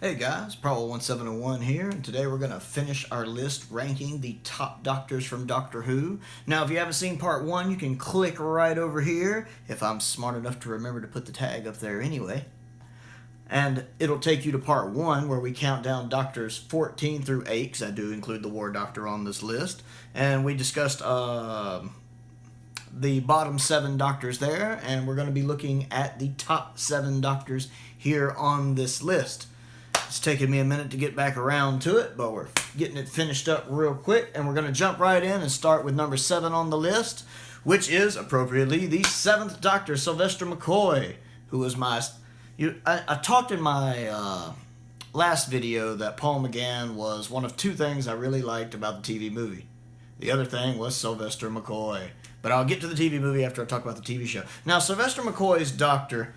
Hey guys, Prowl1701 here, and today we're going to finish our list ranking the top doctors from Doctor Who. Now, if you haven't seen part 1, you can click right over here, if I'm smart enough to remember to put the tag up there anyway. And it'll take you to part 1, where we count down doctors 14 through 8, because I do include the War Doctor on this list. And we discussed the bottom 7 doctors there, and we're going to be looking at the top 7 doctors here on this list. It's taking me a minute to get back around to it, but we're getting it finished up real quick, and we're going to jump right in and start with number 7 on the list, which is, appropriately, the 7th Doctor, Sylvester McCoy, who was my... I talked in my last video that Paul McGann was one of 2 things I really liked about the TV movie. The other thing was Sylvester McCoy. But I'll get to the TV movie after I talk about the TV show. Now, Sylvester McCoy's Doctor...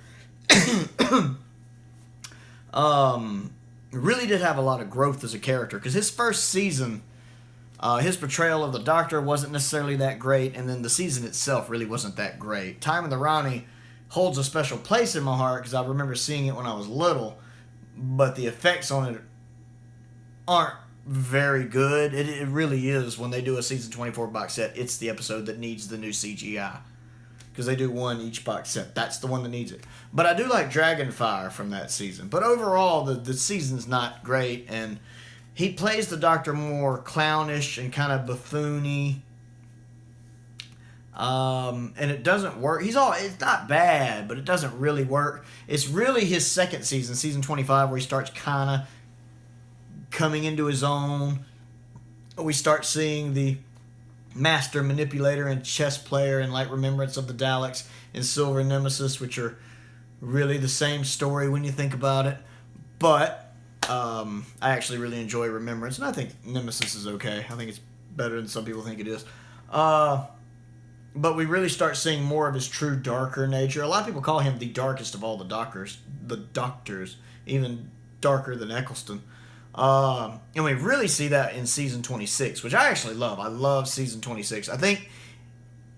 really did have a lot of growth as a character, because his first season, his portrayal of the Doctor wasn't necessarily that great, and then the season itself really wasn't that great. Time of the Rani holds a special place in my heart, because I remember seeing it when I was little, but the effects on it aren't very good. It really is, when they do a season 24 box set, it's the episode that needs the new CGI. Because they do one each box set. That's the one that needs it. But I do like Dragonfire from that season. But overall, the season's not great. And he plays the Doctor more clownish and kind of buffoony. And it doesn't work. It's not bad, but it doesn't really work. It's really his second season, season 25, where he starts kind of coming into his own. We start seeing the master manipulator and chess player and like Remembrance of the Daleks and Silver Nemesis, which are really the same story when you think about it. But I actually really enjoy Remembrance, and I think Nemesis is okay. I think it's better than some people think it is. But we really start seeing more of his true darker nature. A lot of people call him the darkest of all the doctors, even darker than Eccleston. And we really see that in season 26, which I actually love. I love season 26. I think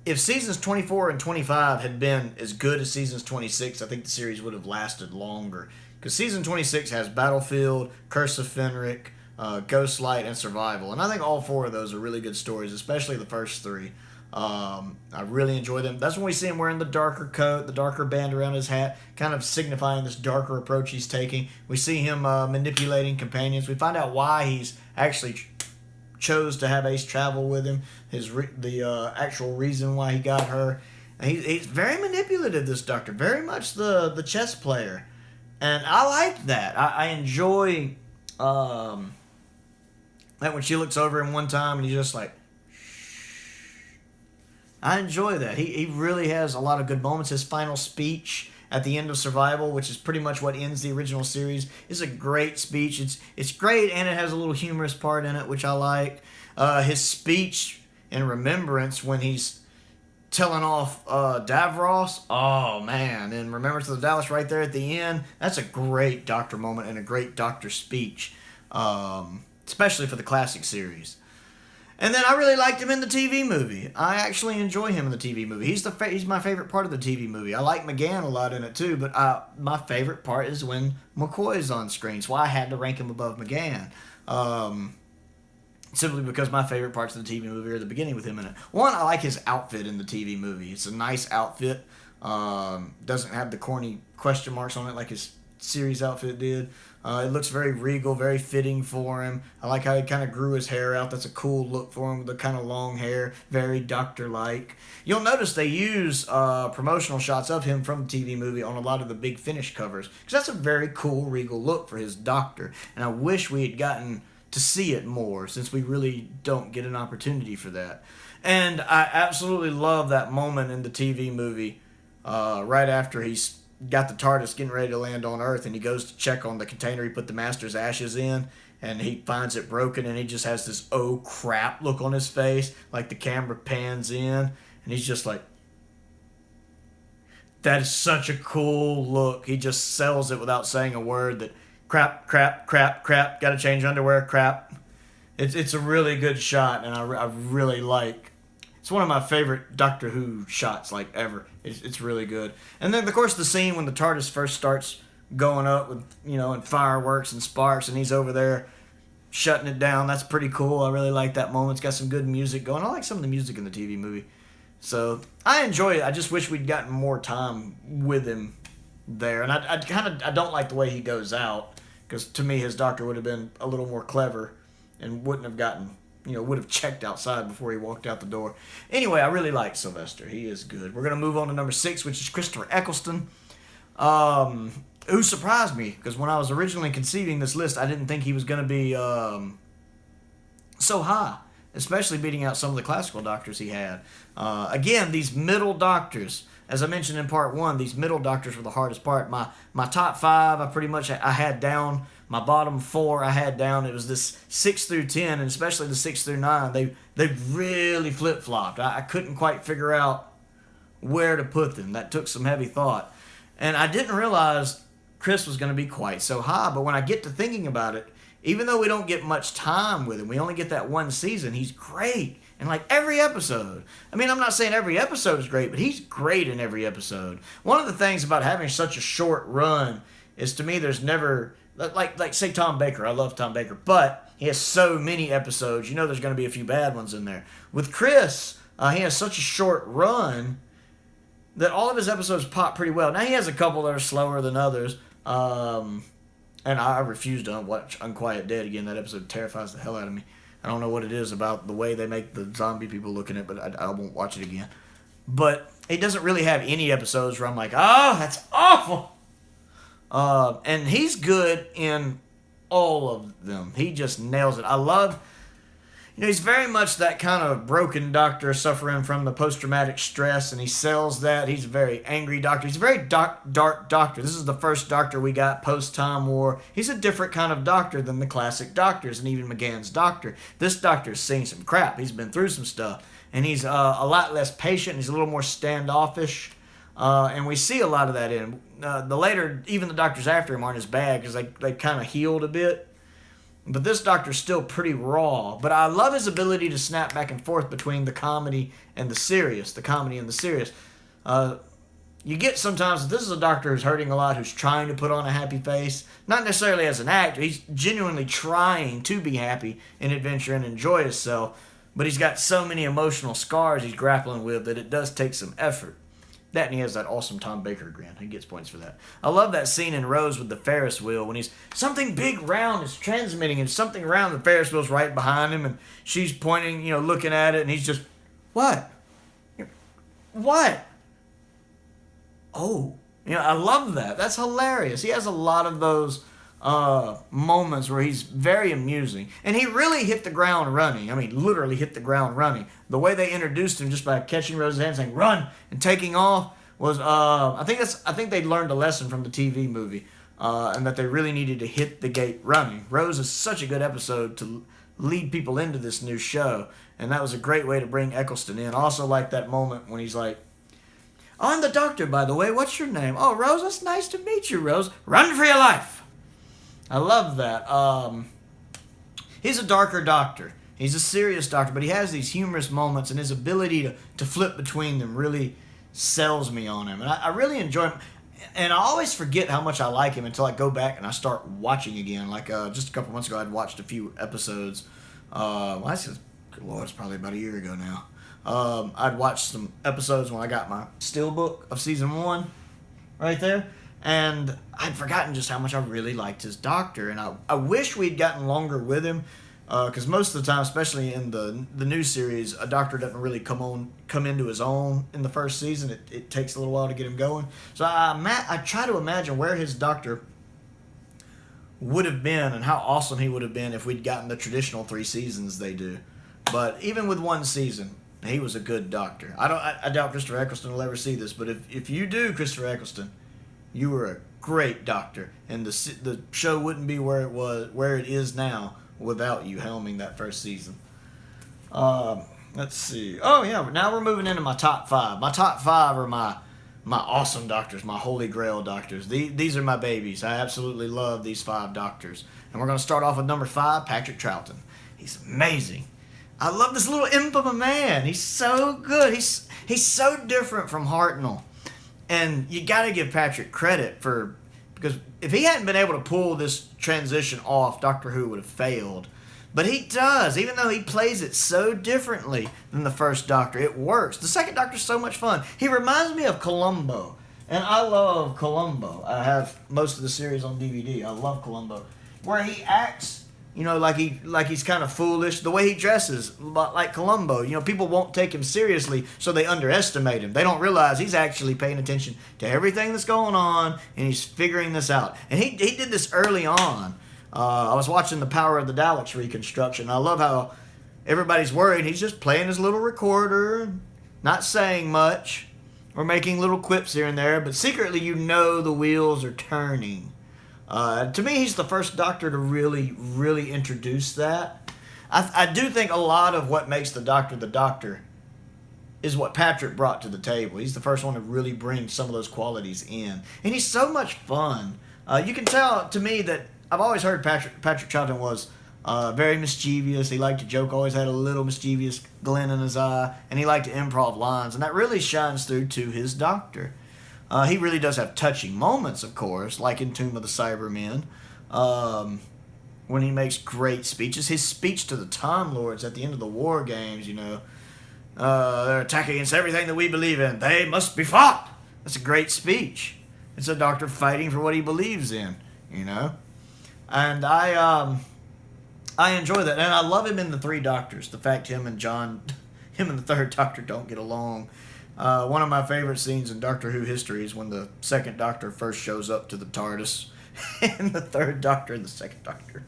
if seasons 24 and 25 had been as good as seasons 26, I think the series would have lasted longer. Because season 26 has Battlefield, Curse of Fenric, Ghostlight, and Survival. And I think all 4 of those are really good stories, especially the first 3. I really enjoy them. That's when we see him wearing the darker coat, the darker band around his hat, kind of signifying this darker approach he's taking. We see him manipulating companions. We find out why he's actually chose to have Ace travel with him, the actual reason why he got her. He's very manipulative, this Doctor, very much the chess player. And I like that. I enjoy that when she looks over him one time and he's just like, I enjoy that. He really has a lot of good moments. His final speech at the end of Survival, which is pretty much what ends the original series, is a great speech. It's great, and it has a little humorous part in it, which I like. His speech in Remembrance when he's telling off Davros, oh man, and Remembrance of the Daleks right there at the end, that's a great Doctor moment and a great Doctor speech, especially for the classic series. And then I really liked him in the TV movie. I actually enjoy him in the TV movie. He's my favorite part of the TV movie. I like McGann a lot in it too, but my favorite part is when McCoy's on screen. So I had to rank him above McGann. Simply because my favorite parts of the TV movie are the beginning with him in it. One, I like his outfit in the TV movie. It's a nice outfit. Doesn't have the corny question marks on it like his series outfit did. It looks very regal, very fitting for him. I like how he kind of grew his hair out. That's a cool look for him with the kind of long hair, very Doctor-like. You'll notice they use promotional shots of him from the TV movie on a lot of the Big Finish covers, because that's a very cool, regal look for his Doctor. And I wish we had gotten to see it more, since we really don't get an opportunity for that. And I absolutely love that moment in the TV movie right after he's got the TARDIS getting ready to land on Earth, and he goes to check on the container he put the Master's ashes in, and he finds it broken, and he just has this oh crap look on his face, like the camera pans in, and he's just like, that is such a cool look. He just sells it without saying a word, that crap, gotta change underwear, crap. It's a really good shot, and I really like. It's one of my favorite Doctor Who shots, like, ever. It's really good. And then, of course, the scene when the TARDIS first starts going up with, and fireworks and sparks, and he's over there shutting it down. That's pretty cool. I really like that moment. It's got some good music going. I like some of the music in the TV movie. So I enjoy it. I just wish we'd gotten more time with him there. And I don't like the way he goes out, because to me his doctor would have been a little more clever and wouldn't have gotten, would have checked outside before he walked out the door. Anyway, I really like Sylvester. He is good. We're going to move on to number 6, which is Christopher Eccleston. Who surprised me, because when I was originally conceiving this list, I didn't think he was going to be so high, especially beating out some of the classical doctors he had. Again, these middle doctors, as I mentioned in part 1, these middle doctors were the hardest part. My top 5, I had down. My bottom 4, I had down. It was this 6 through 10, and especially the 6 through 9. They really flip-flopped. I couldn't quite figure out where to put them. That took some heavy thought. And I didn't realize Chris was going to be quite so high. But when I get to thinking about it, even though we don't get much time with him, we only get that one season, he's great in like every episode. I mean, I'm not saying every episode is great, but he's great in every episode. One of the things about having such a short run is, to me, there's never, like say Tom Baker. I love Tom Baker, but he has so many episodes. There's going to be a few bad ones in there. With Chris, he has such a short run that all of his episodes pop pretty well. Now, he has a couple that are slower than others. And I refuse to watch Unquiet Dead again. That episode terrifies the hell out of me. I don't know what it is about the way they make the zombie people look in it, but I won't watch it again. But it doesn't really have any episodes where I'm like, oh, that's awful. And he's good in all of them. He just nails it. I love, he's very much that kind of broken doctor suffering from the post-traumatic stress, and he sells that. He's a very angry doctor. He's a very dark doctor. This is the first doctor we got post-Time War. He's a different kind of doctor than the classic doctors, and even McGann's doctor. This doctor's seen some crap. He's been through some stuff, and he's a lot less patient. He's a little more standoffish, and we see a lot of that in him. The later, even the doctors after him aren't as bad, because they kind of healed a bit. But this doctor's still pretty raw. But I love his ability to snap back and forth between the comedy and the serious. You get sometimes that this is a doctor who's hurting a lot, who's trying to put on a happy face. Not necessarily as an actor. He's genuinely trying to be happy in adventure and enjoy himself. But he's got so many emotional scars he's grappling with that it does take some effort. That, and he has that awesome Tom Baker grin. He gets points for that. I love that scene in Rose with the Ferris wheel when something big round is transmitting, and something round, the Ferris wheel's right behind him, and she's pointing, looking at it, and he's just, what? What? Oh. I love that. That's hilarious. He has a lot of those moments where he's very amusing. And he really hit the ground running. I mean, literally hit the ground running. The way they introduced him just by catching Rose's hand, saying "run" and taking off was I think they learned a lesson from the TV movie, and that they really needed to hit the gate running. Rose is such a good episode to lead people into this new show, and that was a great way to bring Eccleston in. I also like that moment when he's like, "Oh, I'm the doctor, by the way. What's your name?" "Oh, Rose. It's nice to meet you, Rose. Run for your life." I love that. He's a darker doctor. He's a serious doctor, but he has these humorous moments, and his ability to flip between them really sells me on him. And I really enjoy him. And I always forget how much I like him until I go back and I start watching again. Like just a couple months ago, I'd watched a few episodes. Good Lord, it's probably about a year ago now. I'd watched some episodes when I got my steelbook of season 1 right there. And I'd forgotten just how much I really liked his doctor. And I wish we'd gotten longer with him, because most of the time, especially in the new series, a doctor doesn't really come into his own in the first season. It takes a little while to get him going. So I try to imagine where his doctor would have been and how awesome he would have been if we'd gotten the traditional 3 seasons they do. But even with 1 season, he was a good doctor. I doubt Christopher Eccleston will ever see this, but if you do, Christopher Eccleston, you were a great doctor, and the show wouldn't be where it is now without you helming that first season. Let's see. Oh yeah, now we're moving into my top 5. My top 5 are my awesome doctors, my holy grail doctors. These are my babies. I absolutely love these 5 doctors, and we're going to start off with number 5, Patrick Troughton. He's amazing. I love this little imp of a man. He's so good. He's so different from Hartnell. And you got to give Patrick credit for Because if he hadn't been able to pull this transition off, Doctor Who would have failed. But he does, even though he plays it so differently than the first Doctor. It works. The second Doctor's so much fun. He reminds me of Columbo. And I love Columbo. I have most of the series on DVD. I love Columbo. Where he acts, like he's kind of foolish. The way he dresses, like Columbo. People won't take him seriously, so they underestimate him. They don't realize he's actually paying attention to everything that's going on, and he's figuring this out. And he did this early on. I was watching the Power of the Daleks reconstruction. I love how everybody's worried. He's just playing his little recorder, not saying much. We're making little quips here and there, but secretly the wheels are turning. To me, he's the first Doctor to really, really introduce that. I do think a lot of what makes the Doctor is what Patrick brought to the table. He's the first one to really bring some of those qualities in. And he's so much fun. You can tell, to me, that I've always heard Patrick Troughton was very mischievous. He liked to joke, always had a little mischievous glint in his eye, and he liked to improv lines, and that really shines through to his Doctor. He really does have touching moments, of course, like in Tomb of the Cybermen, when he makes great speeches. His speech to the Time Lords at the end of the War Games, they're attacking against everything that we believe in. They must be fought. That's a great speech. It's a Doctor fighting for what he believes in, And I enjoy that, and I love him in the Three Doctors. The fact him and the third Doctor don't get along. One of my favorite scenes in Doctor Who history is when the second Doctor first shows up to the TARDIS, and the third Doctor and the second Doctor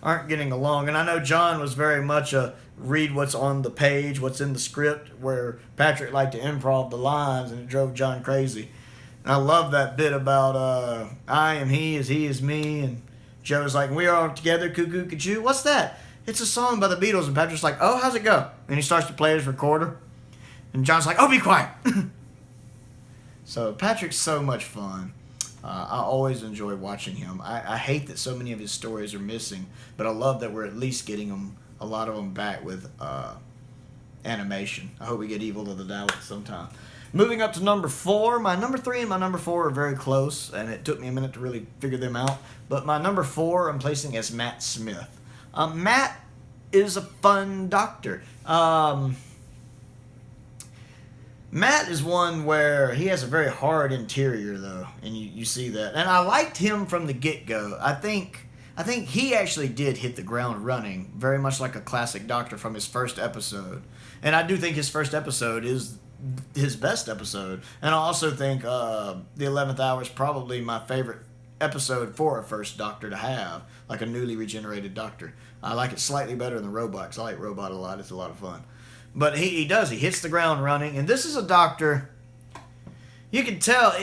aren't getting along. And I know John was very much a read what's on the page, what's in the script, where Patrick liked to improv the lines, and it drove John crazy. And I love that bit about I am he is me, and Joe's like, we are together, cuckoo, cuckoo. What's that? It's a song by the Beatles. And Patrick's like, oh, how's it go? And he starts to play his recorder. And John's like, oh, be quiet. So Patrick's so much fun. I always enjoy watching him. I hate that so many of his stories are missing, but I love that we're at least getting a lot of them back with animation. I hope we get Evil of the Daleks sometime. Moving up to number 4. My number 3 and my number 4 are very close, and it took me a minute to really figure them out. But my number 4 I'm placing as Matt Smith. Matt is a fun Doctor. Matt is one where he has a very hard interior, though, and you see that. And I liked him from the get-go. I think he actually did hit the ground running, very much like a classic Doctor from his first episode. And I do think his first episode is his best episode. And I also think the 11th Hour is probably my favorite episode for a first Doctor to have, like a newly regenerated Doctor. I like it slightly better than Robot, because I like Robot a lot. It's a lot of fun. But he hits the ground running. And this is a Doctor, you can tell,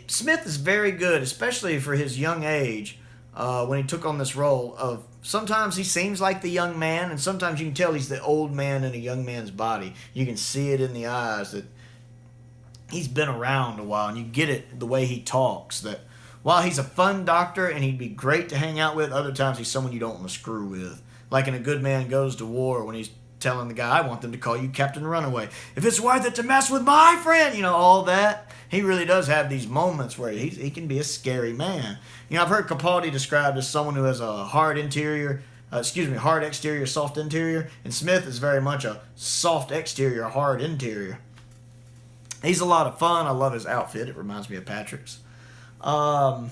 Smith is very good, especially for his young age, when he took on this role of, sometimes he seems like the young man, and sometimes you can tell he's the old man in a young man's body. You can see it in the eyes that he's been around a while, and you get it the way he talks, that while he's a fun Doctor and he'd be great to hang out with, other times he's someone you don't want to screw with. Like in A Good Man Goes to War, when he's telling the guy, I want them to call you Captain Runaway. If it's worth it to mess with my friend, all that. He really does have these moments where he can be a scary man. I've heard Capaldi described as someone who has a hard exterior, soft interior, and Smith is very much a soft exterior, hard interior. He's a lot of fun. I love his outfit. It reminds me of Patrick's. And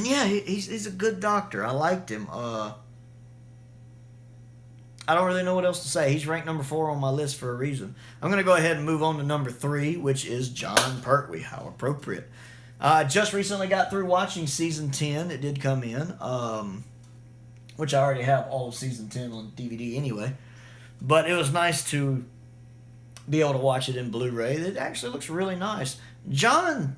yeah, he's a good Doctor. I liked him. I don't really know what else to say. He's ranked number 4 on my list for a reason. I'm going to go ahead and move on to number 3, which is John Pertwee. How appropriate. I just recently got through watching season 10. It did come in, which I already have all of season 10 on DVD anyway. But it was nice to be able to watch it in Blu-ray. It actually looks really nice. John's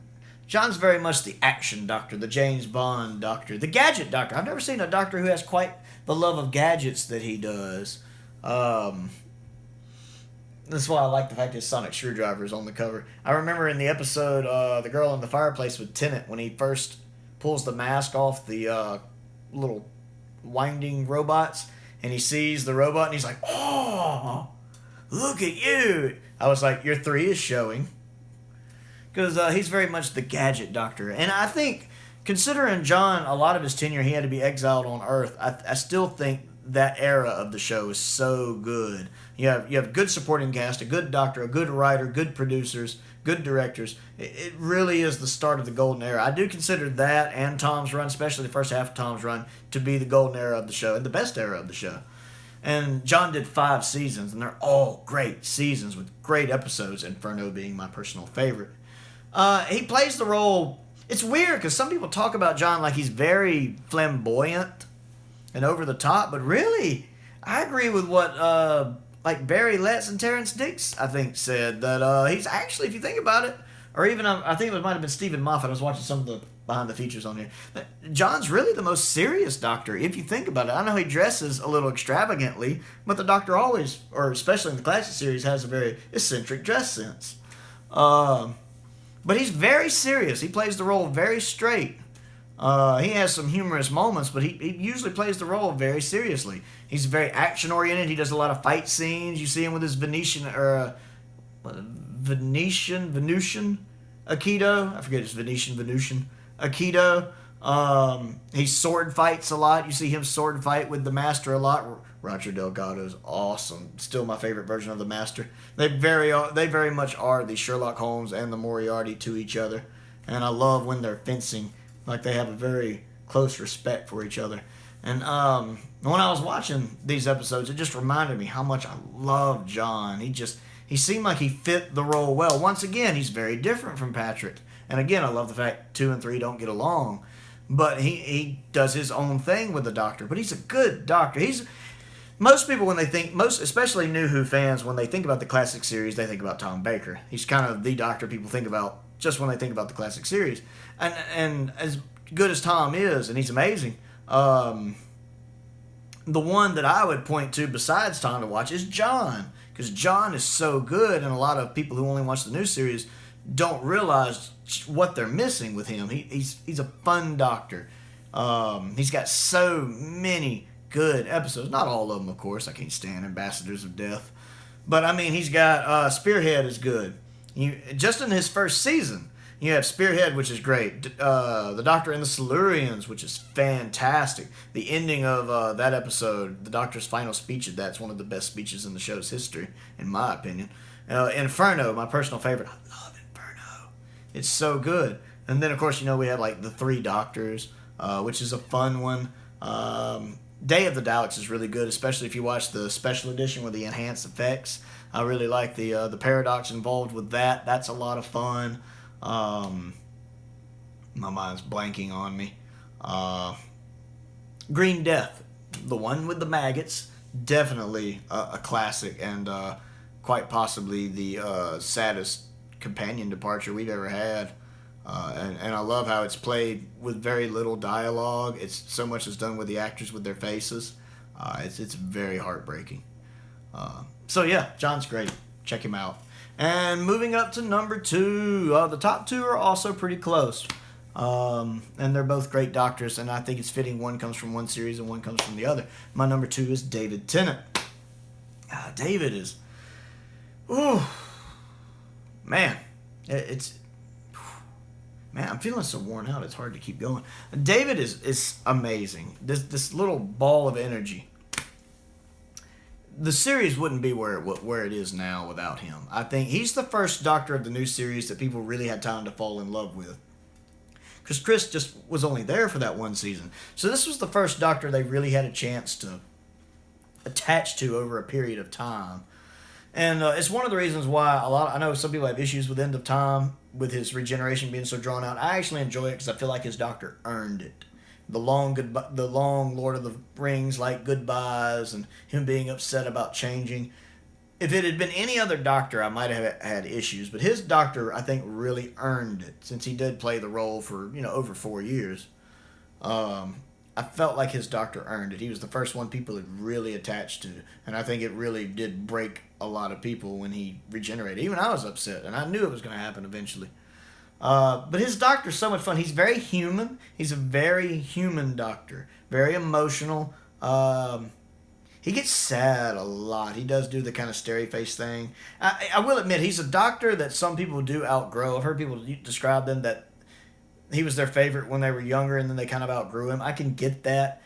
very much the action Doctor, the James Bond Doctor, the gadget Doctor. I've never seen a Doctor who has quite the love of gadgets that he does. That's why I like the fact his sonic screwdriver is on the cover. I remember in the episode, The Girl in the Fireplace with Tennant, when he first pulls the mask off the little winding robots, and he sees the robot, and he's like, oh, look at you. I was like, your 3 is showing. Because he's very much the gadget Doctor. And I think considering John, a lot of his tenure, he had to be exiled on Earth. I still think that era of the show is so good. You have good supporting cast, a good doctor, a good writer, good producers, good directors. It really is the start of the golden era. I do consider that and Tom's run, especially the first half of Tom's run, to be the golden era of the show and the best era of the show. And John did 5 seasons, and they're all great seasons with great episodes, Inferno being my personal favorite. He plays the role. It's weird because some people talk about John like he's very flamboyant and over the top, but really, I agree with what like Barry Letts and Terrence Dix, I think, said that he's actually, if you think about it, or even I think it might have been Stephen Moffat. I was watching some of the behind the features on here. John's really the most serious doctor, if you think about it. I know he dresses a little extravagantly, but the doctor always, or especially in the classic series, has a very eccentric dress sense. But he's very serious. He plays the role very straight. He has some humorous moments, but he usually plays the role very seriously. He's very action-oriented. He does a lot of fight scenes. You see him with his Venusian Aikido. I forget, it's Venusian Aikido. He sword fights a lot. You see him sword fight with the Master a lot. Roger Delgado's awesome. Still my favorite version of the Master. They very much are the Sherlock Holmes and the Moriarty to each other. And I love when they're fencing. Like, they have a very close respect for each other. And when I was watching these episodes, it just reminded me how much I love John. He seemed like he fit the role well. Once again, he's very different from Patrick. And again, I love the fact 2 and 3 don't get along. But he does his own thing with the Doctor. But he's a good Doctor. Most people, when they think, especially New Who fans, when they think about the classic series, they think about Tom Baker. He's kind of the Doctor people think about just when they think about the classic series. And as good as Tom is, and he's amazing, the one that I would point to besides Tom to watch is John. Because John is so good, and a lot of people who only watch the new series don't realize what they're missing with him. He's a fun Doctor. He's got so many good episodes. Not all of them, of course. I can't stand Ambassadors of Death. But, I mean, he's got Spearhead is good. Just in his first season, you have Spearhead, which is great. The Doctor and the Silurians, which is fantastic. The ending of that episode, the Doctor's final speech of that's one of the best speeches in the show's history, in my opinion. Inferno, my personal favorite. I love Inferno. It's so good. And then, of course, we have like the 3 Doctors, which is a fun one. Day of the Daleks is really good, especially if you watch the special edition with the enhanced effects. I really like the paradox involved with that. That's a lot of fun. My mind's blanking on me. Green Death, the one with the maggots, definitely a classic and quite possibly the saddest companion departure we've ever had. And I love how it's played with very little dialogue. It's so much is done with the actors with their faces. It's very heartbreaking. So yeah, John's great. Check him out. And moving up to number 2, the top 2 are also pretty close. And they're both great Doctors, and I think it's fitting one comes from one series and one comes from the other. My number 2 is David Tennant. David is, man, man, I'm feeling so worn out. It's hard to keep going. David is amazing. This little ball of energy. The series wouldn't be where it is now without him. I think he's the first Doctor of the new series that people really had time to fall in love with. Because Chris just was only there for that one season. So this was the first Doctor they really had a chance to attach to over a period of time. And it's one of the reasons why I know some people have issues with End of Time, with his regeneration being so drawn out. I actually enjoy it because I feel like his Doctor earned it. The long Lord of the Rings like goodbyes and him being upset about changing. If it had been any other Doctor, I might have had issues, but his Doctor, I think, really earned it since he did play the role for over 4 years. I felt like his Doctor earned it. He was the first one people had really attached to, and I think it really did break a lot of people when he regenerated. Even I was upset, and I knew it was going to happen eventually. But his Doctor's so much fun. He's very human. He's a very human Doctor. Very emotional. He gets sad a lot. He does do the kind of starry face thing. I will admit, he's a Doctor that some people do outgrow. I've heard people describe them that he was their favorite when they were younger, and then they kind of outgrew him. I can get that.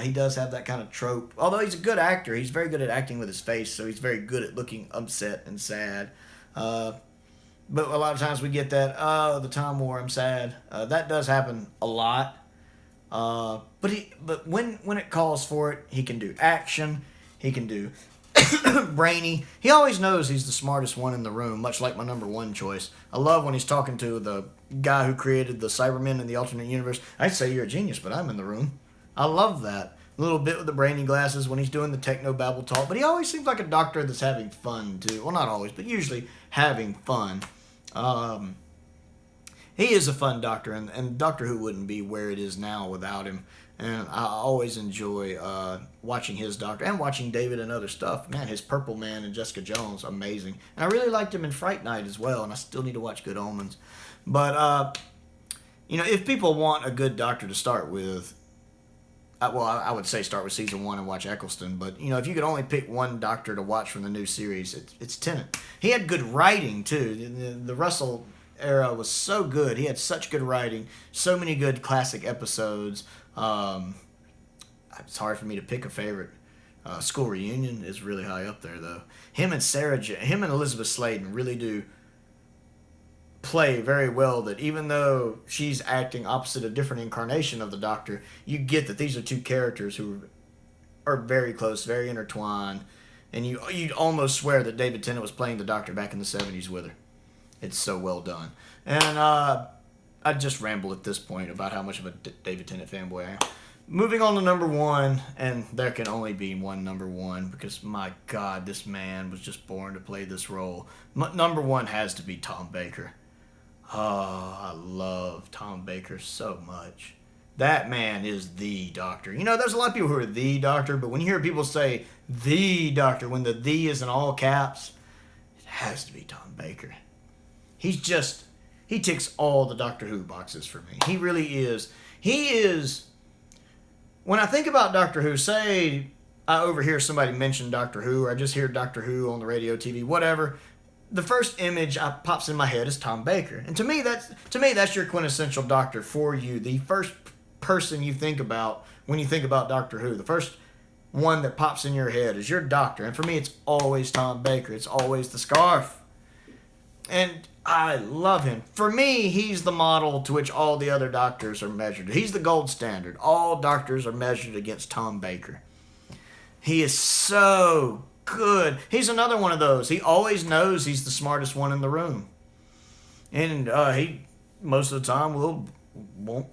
He does have that kind of trope. Although he's a good actor, he's very good at acting with his face, so he's very good at looking upset and sad. But a lot of times we get that, the Time War, I'm sad. That does happen a lot. But when it calls for it, he can do action. He can do brainy. He always knows he's the smartest one in the room, much like my number one choice. I love when he's talking to the guy who created the Cybermen in the alternate universe. I'd say you're a genius, but I'm in the room. I love that. A little bit with the brainy glasses when he's doing the techno-babble talk. But he always seems like a doctor that's having fun, too. Well, not always, but usually having fun. He is a fun doctor, and Doctor Who wouldn't be where it is now without him. And I always enjoy watching his Doctor and watching David and other stuff. Man, his Purple Man and Jessica Jones, amazing. And I really liked him in Fright Night as well, and I still need to watch Good Omens. But, if people want a good Doctor to start with, I would say start with season 1 and watch Eccleston. But, if you could only pick one Doctor to watch from the new series, it's Tennant. He had good writing, too. The Russell era was so good. He had such good writing, so many good classic episodes. It's hard for me to pick a favorite. School Reunion is really high up there, though. Him and Elizabeth Sladen really do play very well, that even though she's acting opposite a different incarnation of the Doctor, you get that these are two characters who are very close, very intertwined, and you'd almost swear that David Tennant was playing the Doctor back in the 70s with her. It's so well done. And I just ramble at this point about how much of a David Tennant fanboy I am. Moving on to number 1, and there can only be one number 1 because, my God, this man was just born to play this role. Number 1 has to be Tom Baker. Oh, I love Tom Baker so much. That man is the Doctor. There's a lot of people who are the Doctor, but when you hear people say the Doctor, when the "the" is in all caps, it has to be Tom Baker. He ticks all the Doctor Who boxes for me. He really is. He is, when I think about Doctor Who, say I overhear somebody mention Doctor Who, or I just hear Doctor Who on the radio, TV, whatever, the first image pops in my head is Tom Baker. And to me, that's your quintessential Doctor for you. The first person you think about when you think about Doctor Who, the first one that pops in your head is your Doctor. And for me, it's always Tom Baker. It's always the scarf. And I love him. For me, he's the model to which all the other Doctors are measured. He's the gold standard. All Doctors are measured against Tom Baker. He is so good. He's another one of those. He always knows he's the smartest one in the room. And he, most of the time, will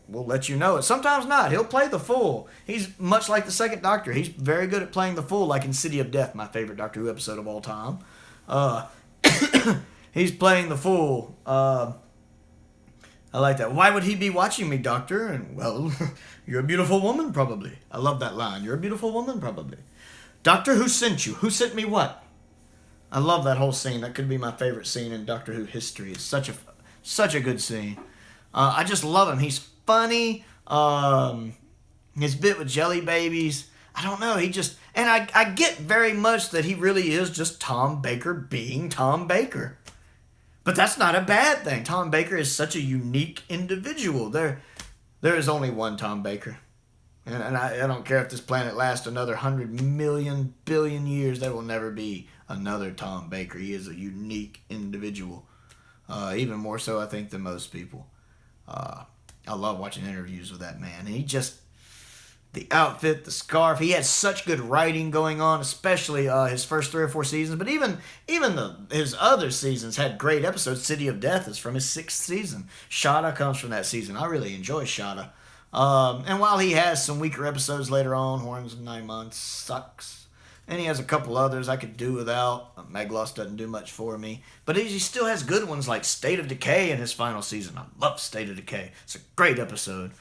let you know it. Sometimes not. He'll play the fool. He's much like the second Doctor. He's very good at playing the fool, like in City of Death, my favorite Doctor Who episode of all time. He's playing the fool. I like that. Why would he be watching me, Doctor? And, well, you're a beautiful woman, probably. I love that line. You're a beautiful woman, probably. Doctor, who sent you? Who sent me what? I love that whole scene. That could be my favorite scene in Doctor Who history. It's such a good scene. I just love him. He's funny. His bit with jelly babies. I don't know. And I get very much that he really is just Tom Baker being Tom Baker. But that's not a bad thing. Tom Baker is such a unique individual. There is only one Tom Baker. And I don't care if this planet lasts another 100 million, billion years, there will never be another Tom Baker. He is a unique individual. Even more so, I think, than most people. I love watching interviews with that man. And the outfit, the scarf, he had such good writing going on, especially his first 3 or 4 seasons. But even his other seasons had great episodes. City of Death is from his 6th season. Shada comes from that season. I really enjoy Shada. And while he has some weaker episodes later on, Horns of 9 Months sucks. And he has a couple others I could do without. Magloss doesn't do much for me. But he still has good ones like State of Decay in his final season. I love State of Decay. It's a great episode.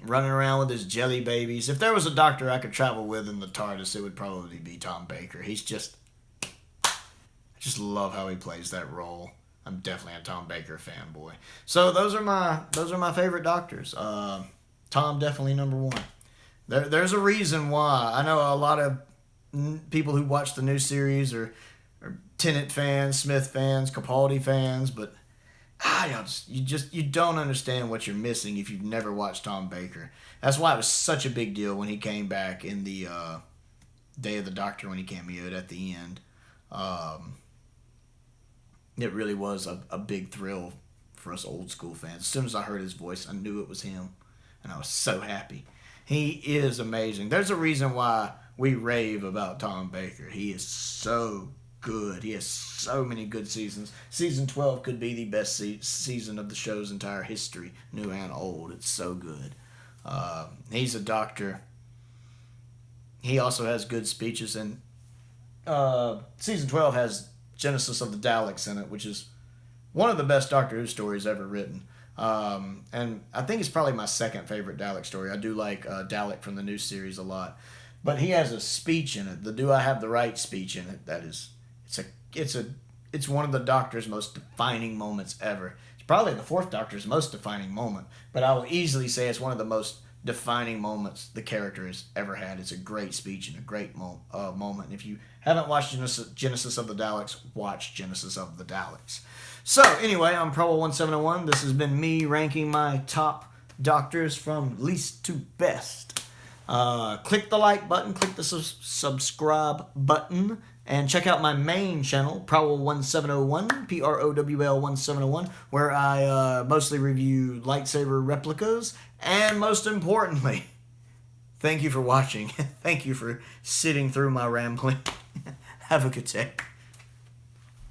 Running around with his jelly babies. If there was a Doctor I could travel with in the TARDIS, it would probably be Tom Baker. I just love how he plays that role. I'm definitely a Tom Baker fanboy. So those are my favorite Doctors. Tom definitely number 1. There's a reason why. I know a lot of people who watch the new series are Tennant fans, Smith fans, Capaldi fans, but you don't understand what you're missing if you've never watched Tom Baker. That's why it was such a big deal when he came back in the Day of the Doctor when he cameoed at the end. It really was a big thrill for us old school fans. As soon as I heard his voice, I knew it was him, and I was so happy. He is amazing. There's a reason why we rave about Tom Baker. He is so good. He has so many good seasons. Season 12 could be the best season of the show's entire history, new and old. It's so good. He's a doctor. He also has good speeches, and season 12 has Genesis of the Daleks in it, which is one of the best Doctor Who stories ever written. And I think it's probably my second favorite Dalek story. I do like Dalek from the new series a lot. But he has a speech in it. The "Do I Have the Right" speech in it. That is, it's one of the Doctor's most defining moments ever. It's probably the Fourth Doctor's most defining moment, but I will easily say it's one of the most defining moments the character has ever had. It's a great speech and a great moment. If you haven't watched Genesis of the Daleks, watch Genesis of the Daleks. So anyway, I'm Prowl1701. This has been me ranking my top Doctors from least to best. Click the like button, click the subscribe button, and check out my main channel, Prowl1701, PROWL1701, where I mostly review lightsaber replicas, and most importantly, thank you for watching. Thank you for sitting through my rambling. Have a good day.